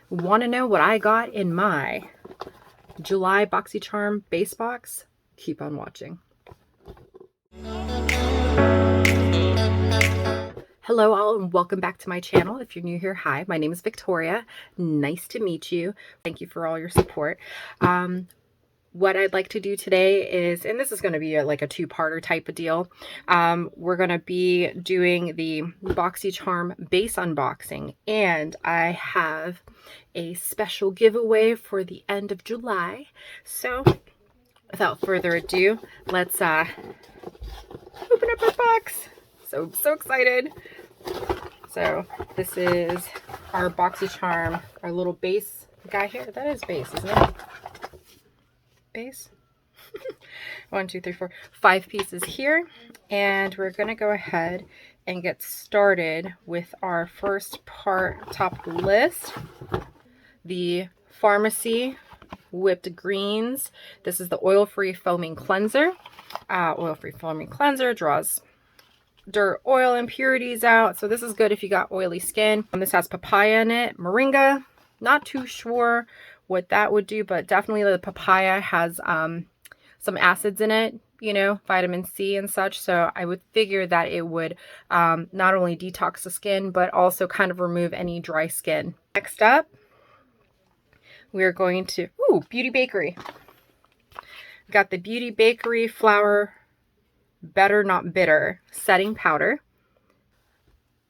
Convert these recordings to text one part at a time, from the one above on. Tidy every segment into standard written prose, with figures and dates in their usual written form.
Want to know what I got in my July BoxyCharm base box? Keep on watching. Hello all and welcome back to my channel. If you're new here, hi, my name is Victoria. Nice to meet you. Thank you for all your support. What I'd like to do today is, and this is going to be like a two-parter type of deal. We're going to be doing the BoxyCharm base unboxing, and I have a special giveaway for the end of July. So without further ado, let's open up our box. So excited. So this is our BoxyCharm, our little base guy here. That is base, isn't it? Base. 1, 2, 3, 4, 5 pieces here, and we're gonna go ahead and get started with our first part, top of the list, the FARMACY whipped greens. This is the oil-free foaming cleanser. Oil-free foaming cleanser draws dirt, oil, impurities out, so this is good if you got oily skin. This has papaya in it, moringa. Not too sure what that would do, but definitely the papaya has some acids in it, you know, vitamin C and such. So I would figure that it would not only detox the skin, but also kind of remove any dry skin. Next up, we're going to, Beauty Bakery. Got the Beauty Bakery Flour Better Not Bitter setting powder.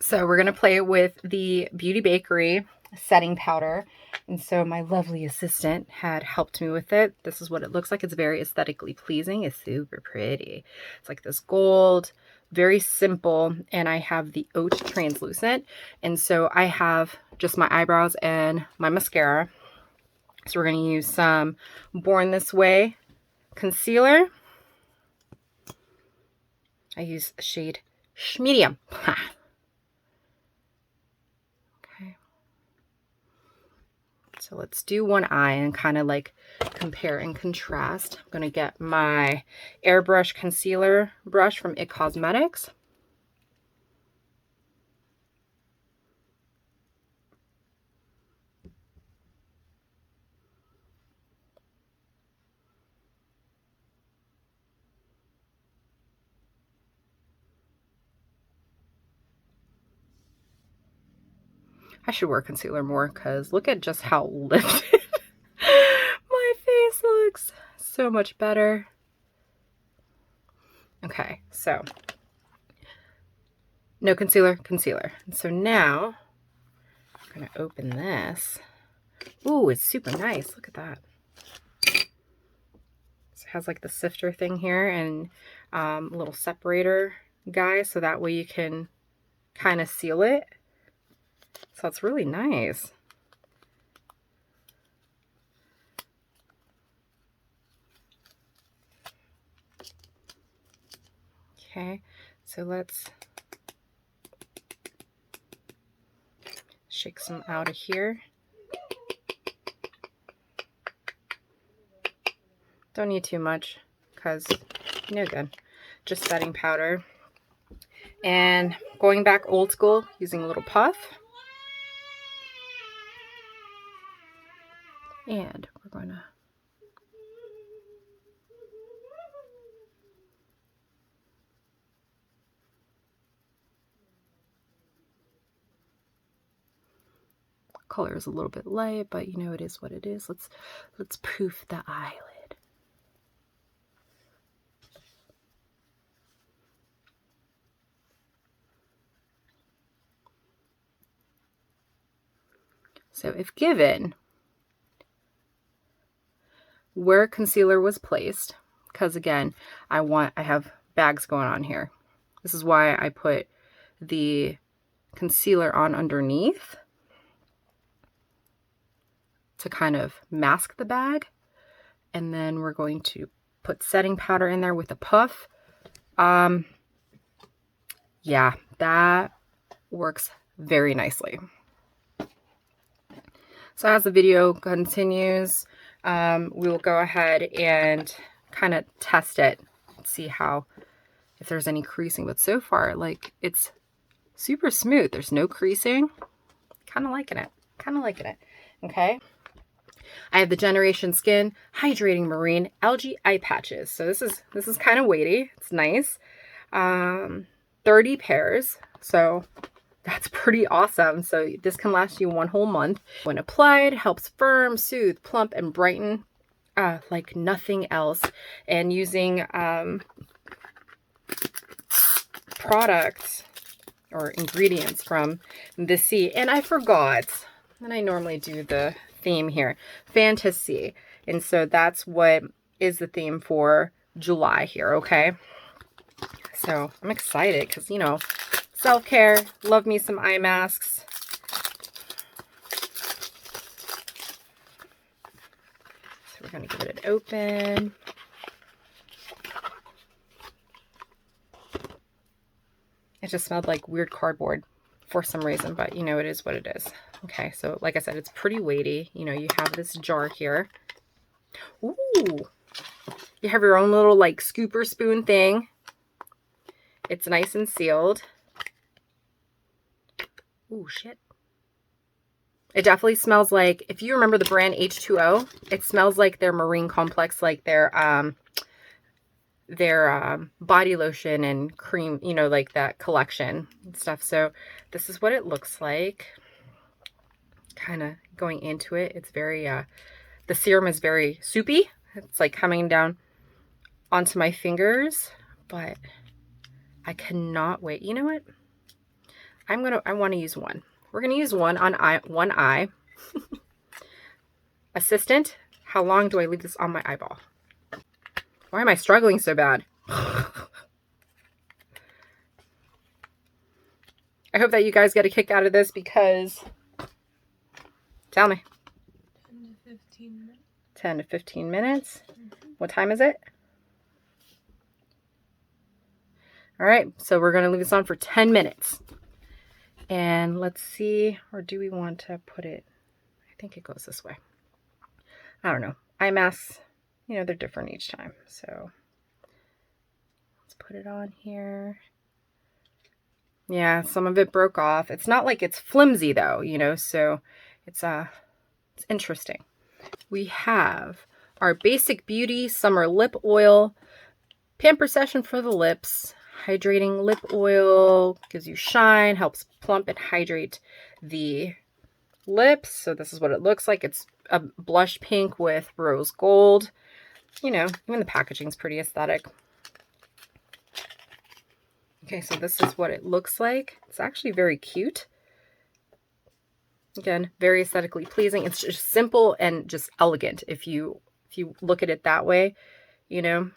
So we're going to play with the Beauty Bakery setting powder, and so my lovely assistant had helped me with it. This is what it looks like. It's very aesthetically pleasing. It's super pretty. It's like this gold, very simple, and I have the oat translucent, and so I have just my eyebrows and my mascara. So we're going to use some Born This Way concealer. I use shade Medium. So let's do one eye and kind of like compare and contrast. I'm going to get my airbrush concealer brush from IT Cosmetics. I should wear concealer more because look at just how lifted my face looks. So much better. Okay, so no concealer, concealer. And so now I'm going to open this. Ooh, it's super nice. Look at that. So it has like the sifter thing here and a little separator guy, so that way you can kind of seal it. So it's really nice. Okay, so let's shake some out of here. Don't need too much because no good. Just setting powder. And going back old school, using a little puff. And we're going to color is a little bit light, but you know it is what it is. Let's poof the eyelid. So if given where concealer was placed, because again, I have bags going on here. This is why I put the concealer on underneath to kind of mask the bag. And then we're going to put setting powder in there with a puff. Yeah, that works very nicely. So as the video continues, we will go ahead and kind of test it, see how, if there's any creasing. But so far, like, it's super smooth. There's no creasing. Kind of liking it. Kind of liking it. Okay. I have the Generation Skin Hydrating Marine Algae Eye Patches. So this is kind of weighty. It's nice. 30 pairs. So that's pretty awesome. So this can last you 1 whole month. When applied, helps firm, soothe, plump, and brighten like nothing else. And using products or ingredients from the sea. And I forgot, and I normally do the theme here, fantasy. And so that's what is the theme for July here, okay? So I'm excited because, you know, self-care, love me some eye masks. So we're going to give it an open. It just smelled like weird cardboard for some reason, but you know, it is what it is. Okay, so like I said, it's pretty weighty. You know, you have this jar here. Ooh, you have your own little like scooper spoon thing. It's nice and sealed. Ooh, shit. It definitely smells like, if you remember the brand H2O, it smells like their marine complex, like their body lotion and cream, you know, like that collection and stuff. So this is what it looks like. Kind of going into it. It's very, the serum is very soupy. It's like coming down onto my fingers, but I cannot wait. You know what? I want to use one. We're going to use one on one eye. Assistant, how long do I leave this on my eyeball? Why am I struggling so bad? I hope that you guys get a kick out of this because, tell me. 10 to 15 minutes. 10 to 15 minutes. What time is it? All right, so we're going to leave this on for 10 minutes. And let's see, or do we want to put it, I think it goes this way. I don't know. Eye masks, you know, they're different each time. So let's put it on here. Yeah, some of it broke off. It's not like it's flimsy though, you know, so it's interesting. We have our Basic Beauty Summer Lip Oil, Pamper Session for the lips. Hydrating lip oil, gives you shine, helps plump and hydrate the lips. So this is what it looks like. It's a blush pink with rose gold. You know, even the packaging's pretty aesthetic. Okay, so this is what it looks like. It's actually very cute. Again, very aesthetically pleasing. It's just simple and just elegant if you look at it that way, you know.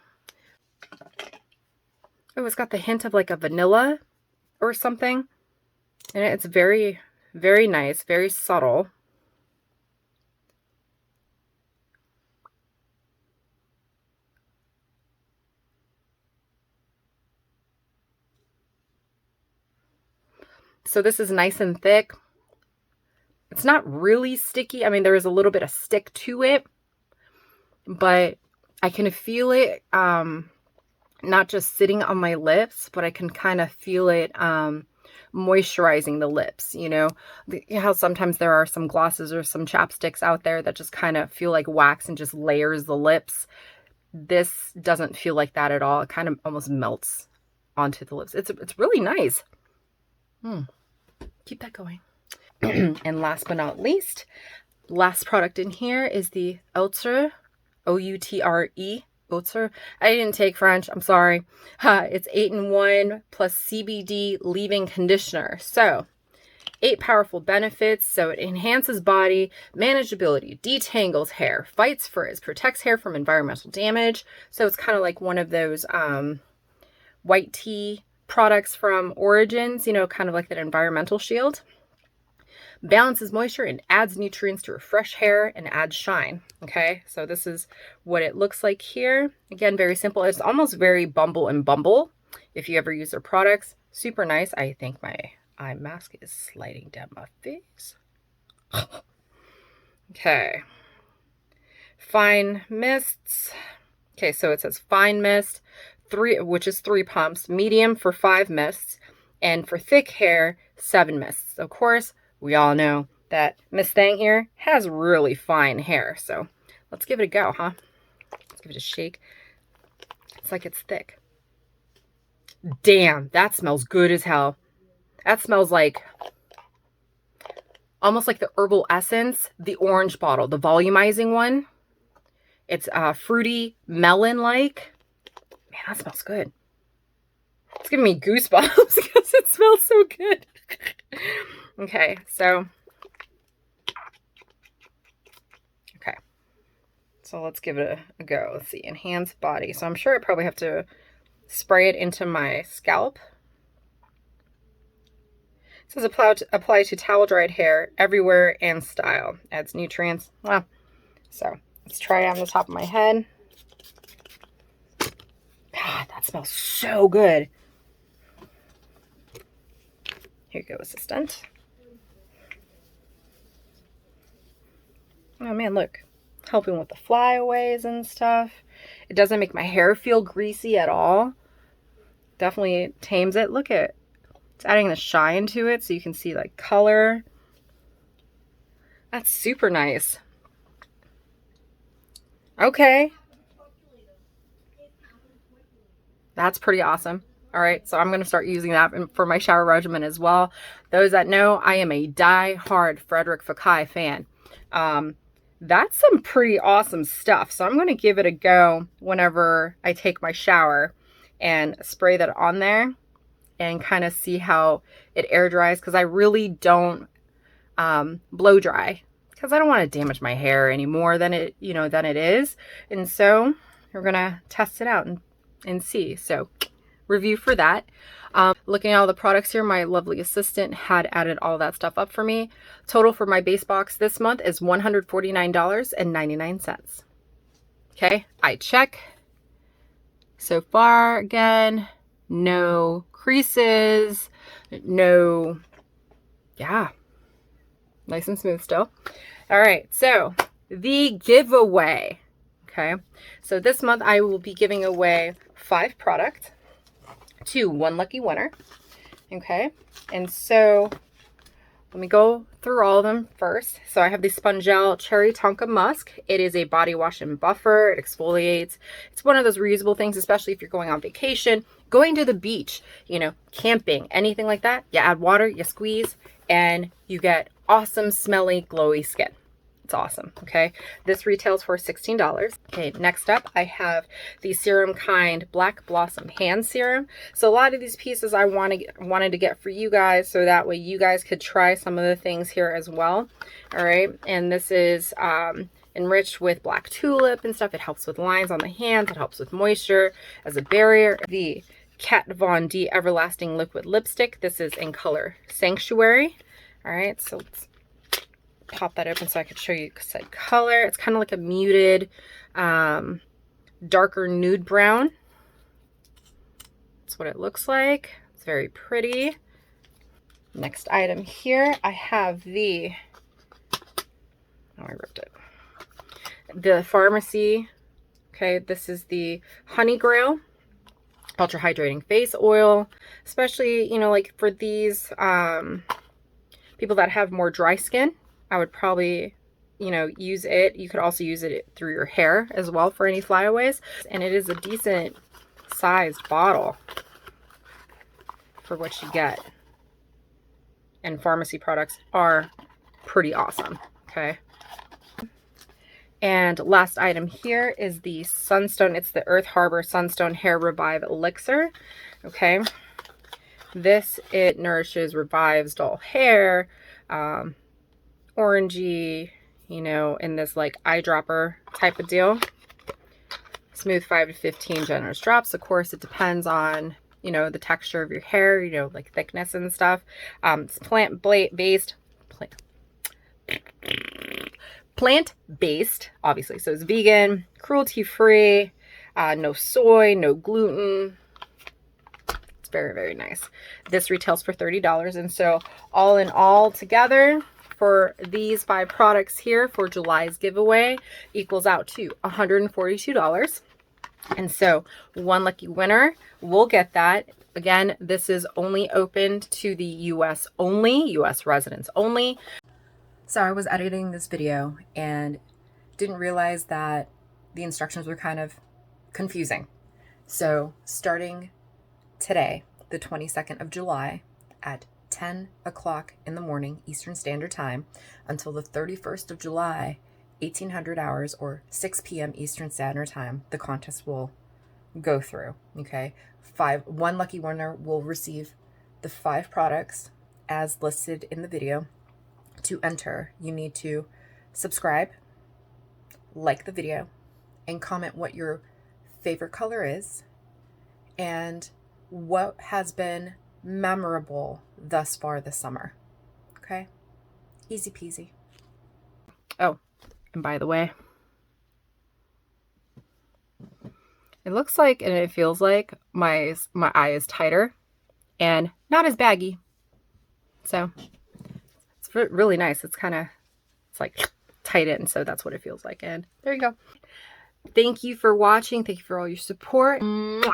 Oh, it's got the hint of like a vanilla or something. And it's very, very nice, very subtle. So this is nice and thick. It's not really sticky. I mean, there is a little bit of stick to it, but I can feel it not just sitting on my lips, but I can kind of feel it moisturizing the lips, you know how sometimes there are some glosses or some chapsticks out there that just kind of feel like wax and just layers the lips. This doesn't feel like that at all. It kind of almost melts onto the lips. It's really nice. Keep that going. And last but not least, last product in here is the ELIXIR, O-U-T-R-E. I didn't take French, I'm sorry. It's 8-in-1 plus CBD leave-in conditioner. So 8 powerful benefits. So it enhances body manageability, detangles hair, fights frizz, protects hair from environmental damage. So it's kind of like one of those white tea products from Origins, you know, kind of like that environmental shield. Balances moisture and adds nutrients to refresh hair and adds shine. Okay, so this is what it looks like here. Again, very simple. It's almost very Bumble and Bumble if you ever use their products. Super nice. I think my eye mask is sliding down my face. Okay. Fine mists. Okay, so it says fine mist, 3, which is 3 pumps, medium for 5 mists, and for thick hair, 7 mists. Of course, we all know that Miss Thang here has really fine hair. So let's give it a go, huh? Let's give it a shake. It's like it's thick. Damn, that smells good as hell. That smells like almost like the herbal essence, the orange bottle, the volumizing one. It's fruity melon-like. Man, that smells good. It's giving me goosebumps because it smells so good. Okay, so let's give it a go. Let's see, enhance body. So I'm sure I probably have to spray it into my scalp. It says apply to towel dried hair everywhere and style. Adds nutrients. Well, so let's try it on the top of my head. God, that smells so good. Here you go, assistant. Oh man, look. Helping with the flyaways and stuff. It doesn't make my hair feel greasy at all. Definitely tames it. Look at, it's adding the shine to it so you can see like color. That's super nice. Okay. That's pretty awesome. All right, so I'm going to start using that for my shower regimen as well. Those that know, I am a die-hard Frederic Fekkai fan. That's some pretty awesome stuff. So I'm going to give it a go whenever I take my shower and spray that on there and kind of see how it air dries, because I really don't blow dry, because I don't want to damage my hair any more than it, than it is. And so we're going to test it out and see. So review for that. Looking at all the products here, my lovely assistant had added all that stuff up for me. Total for my base box this month is $149.99. Okay, I check. So far, again, no creases, no, yeah, nice and smooth still. All right, so the giveaway. Okay, so this month I will be giving away 5 products to one lucky winner. Okay, and so let me go through all of them first. So I have the Spongel Cherry Tonka Musk. It is a body wash and buffer. It exfoliates. It's one of those reusable things, especially if you're going on vacation, going to the beach, camping, anything like that. You add water, you squeeze, and you get awesome, smelly, glowy skin. It's awesome. Okay, this retails for $16. Okay, next up I have the SERUMKIND Black Blossom Hand Serum. So a lot of these pieces I wanted to get for you guys, so that way you guys could try some of the things here as well. All right, and this is enriched with black tulip and stuff. It helps with lines on the hands. It helps with moisture as a barrier. The Kat Von D Everlasting Liquid Lipstick. This is in color Sanctuary. All right, so let's pop that open so I could show you said color. It's kind of like a muted, darker nude brown. That's what it looks like. It's very pretty. Next item here, I have the, oh, I ripped it. The FARMACY. Okay, this is the Honey GRAIL Ultra Hydrating Face Oil. Especially, like for these people that have more dry skin, I would probably, use it. You could also use it through your hair as well for any flyaways. And it is a decent sized bottle for what you get. And pharmacy products are pretty awesome. Okay. And last item here is the Sunstone. It's the Earth Harbor Sunstone Hair Revive Elixir. Okay. This, it nourishes, revives dull hair, orangey, in this like eyedropper type of deal. Smooth 5 to 15 generous drops. Of course, it depends on, the texture of your hair, like thickness and stuff. It's plant-based, obviously. So it's vegan, cruelty-free, no soy, no gluten. It's very, very nice. This retails for $30. And so all in all together, for these 5 products here for July's giveaway equals out to $142. And so one lucky winner will get that. Again, this is only opened to the US only, US residents only. So I was editing this video and didn't realize that the instructions were kind of confusing. So starting today, the 22nd of July at 10 o'clock in the morning Eastern Standard Time until the 31st of July, 1800 hours or 6 p.m. Eastern Standard Time, the contest will go through. Okay, one lucky winner will receive the 5 products as listed in the video. To enter, you need to subscribe, like the video, and comment what your favorite color is and what has been memorable thus far this summer. Okay? Easy peasy. Oh, and by the way, it looks like and it feels like my eye is tighter and not as baggy. So it's really nice. It's like tight in, so that's what it feels like. And there you go. Thank you for watching. Thank you for all your support. Mwah.